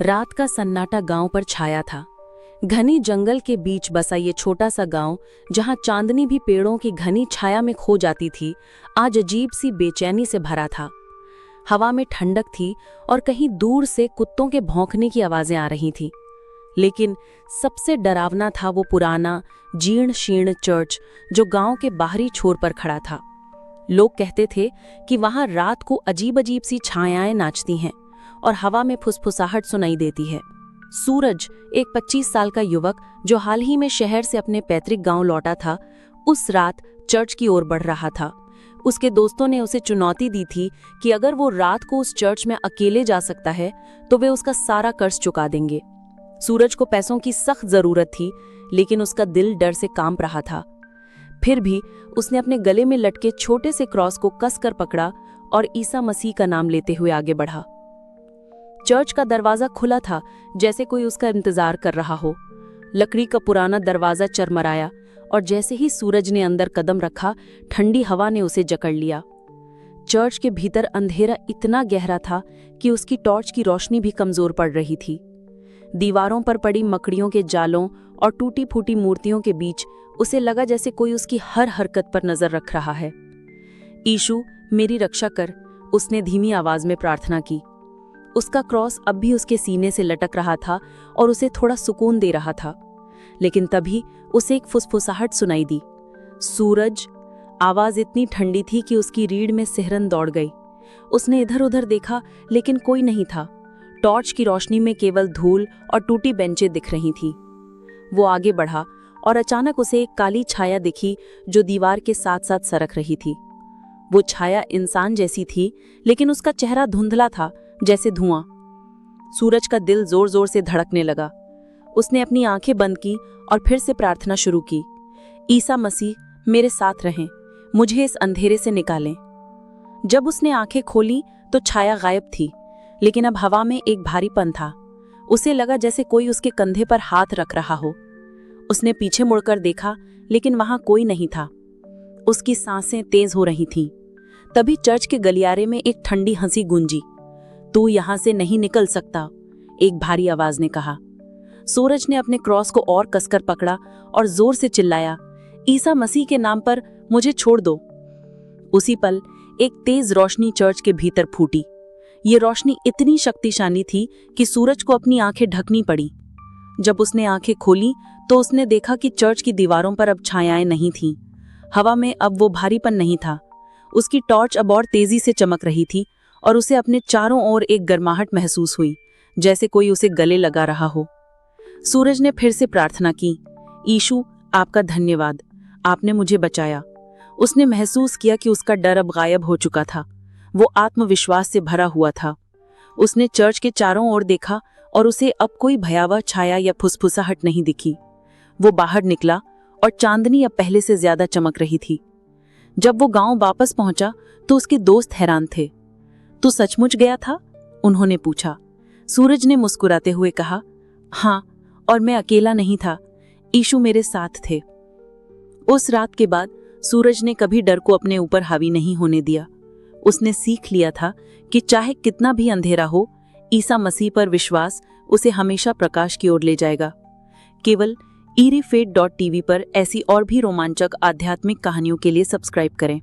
रात का सन्नाटा गांव पर छाया था। घनी जंगल के बीच बसा ये छोटा सा गांव, जहां चांदनी भी पेड़ों की घनी छाया में खो जाती थी, आज अजीब सी बेचैनी से भरा था। हवा में ठंडक थी और कहीं दूर से कुत्तों के भौंकने की आवाजें आ रही थीं। लेकिन सबसे डरावना था वो पुराना जीर्ण शीर्ण चर्च जो गांव के बाहरी छोर पर खड़ा था। लोग कहते थे कि वहां रात को अजीब अजीब सी छायाएं नाचती हैं और हवा में फुसफुसाहट सुनाई देती है। सूरज, एक 25 साल का युवक जो हाल ही में शहर से अपने पैतृक गांव लौटा था, उस रात चर्च की ओर बढ़ रहा था। उसके दोस्तों ने उसे चुनौती दी थी कि अगर वो रात को उस चर्च में अकेले जा सकता है तो वे उसका सारा कर्ज चुका देंगे। सूरज को पैसों की सख्त जरूरत थी, लेकिन उसका दिल डर से कांप रहा था। फिर भी उसने अपने गले में लटके छोटे से क्रॉस को कसकर पकड़ा और ईसा मसीह का नाम लेते हुए आगे बढ़ा। चर्च का दरवाजा खुला था, जैसे कोई उसका इंतजार कर रहा हो। लकड़ी का पुराना दरवाजा चरमराया और जैसे ही सूरज ने अंदर कदम रखा, ठंडी हवा ने उसे जकड़ लिया। चर्च के भीतर अंधेरा इतना गहरा था कि उसकी टॉर्च की रोशनी भी कमजोर पड़ रही थी। दीवारों पर पड़ी मकड़ियों के जालों और टूटी फूटी मूर्तियों के बीच उसे लगा जैसे कोई उसकी हर हरकत पर नजर रख रहा है। यीशु, मेरी रक्षा कर, उसने धीमी आवाज में प्रार्थना की। उसका क्रॉस अब भी उसके सीने से लटक रहा था और उसे थोड़ा सुकून दे रहा था। लेकिन तभी उसे एक फुसफुसाहट सुनाई दी। सूरज। आवाज इतनी ठंडी थी कि उसकी रीढ़ में सिहरन दौड़ गई। उसने इधर उधर देखा, लेकिन कोई नहीं था। टॉर्च की रोशनी में केवल धूल और टूटी बेंचें दिख रही थी। वो आगे बढ़ा और अचानक उसे एक काली छाया दिखी जो दीवार के साथ साथ सरक रही थी। वो छाया इंसान जैसी थी, लेकिन उसका चेहरा धुंधला था, जैसे धुआं। सूरज का दिल जोर जोर से धड़कने लगा। उसने अपनी आंखें बंद की और फिर से प्रार्थना शुरू की। ईसा मसीह, मेरे साथ रहें, मुझे इस अंधेरे से निकालें। जब उसने आंखें खोली तो छाया गायब थी, लेकिन अब हवा में एक भारीपन था। उसे लगा जैसे कोई उसके कंधे पर हाथ रख रहा हो। उसने पीछे मुड़कर देखा, लेकिन वहां कोई नहीं था। उसकी सांसें तेज हो रही थीं। तभी चर्च के गलियारे में एक ठंडी हंसी गूंजी। तू यहां से नहीं निकल सकता, एक भारी आवाज ने कहा। सूरज ने अपने क्रॉस को और कसकर पकड़ा और जोर से चिल्लाया, ईसा मसीह के नाम पर मुझे छोड़ दो। उसी पल एक तेज रोशनी चर्च के भीतर फूटी। ये रोशनी इतनी शक्तिशाली थी कि सूरज को अपनी आंखें ढकनी पड़ी। जब उसने आंखें खोली तो उसने देखा कि चर्च की दीवारों पर अब छायाएं नहीं थीं। हवा में अब वो भारीपन नहीं था। उसकी टॉर्च अब और तेजी से चमक रही थी और उसे अपने चारों ओर एक गर्माहट महसूस हुई, जैसे कोई उसे गले लगा रहा हो। सूरज ने फिर से प्रार्थना की, यीशु, आपका धन्यवाद, आपने मुझे बचाया। उसने महसूस किया कि उसका डर अब गायब हो चुका था। वो आत्मविश्वास से भरा हुआ था। उसने चर्च के चारों ओर देखा और उसे अब कोई भयावह छाया या फुसफुसाहट नहीं दिखी। वो बाहर निकला और चांदनी अब पहले से ज्यादा चमक रही थी। जब वो गांव वापस पहुंचा तो उसके दोस्त हैरान थे। तू सचमुच गया था? उन्होंने पूछा। सूरज ने मुस्कुराते हुए कहा, हाँ, और मैं अकेला नहीं था, यीशु मेरे साथ थे। उस रात के बाद सूरज ने कभी डर को अपने ऊपर हावी नहीं होने दिया। उसने सीख लिया था कि चाहे कितना भी अंधेरा हो, ईसा मसीह पर विश्वास उसे हमेशा प्रकाश की ओर ले जाएगा। केवल ERIFATE.TV पर ऐसी और भी रोमांचक आध्यात्मिक कहानियों के लिए सब्सक्राइब करें।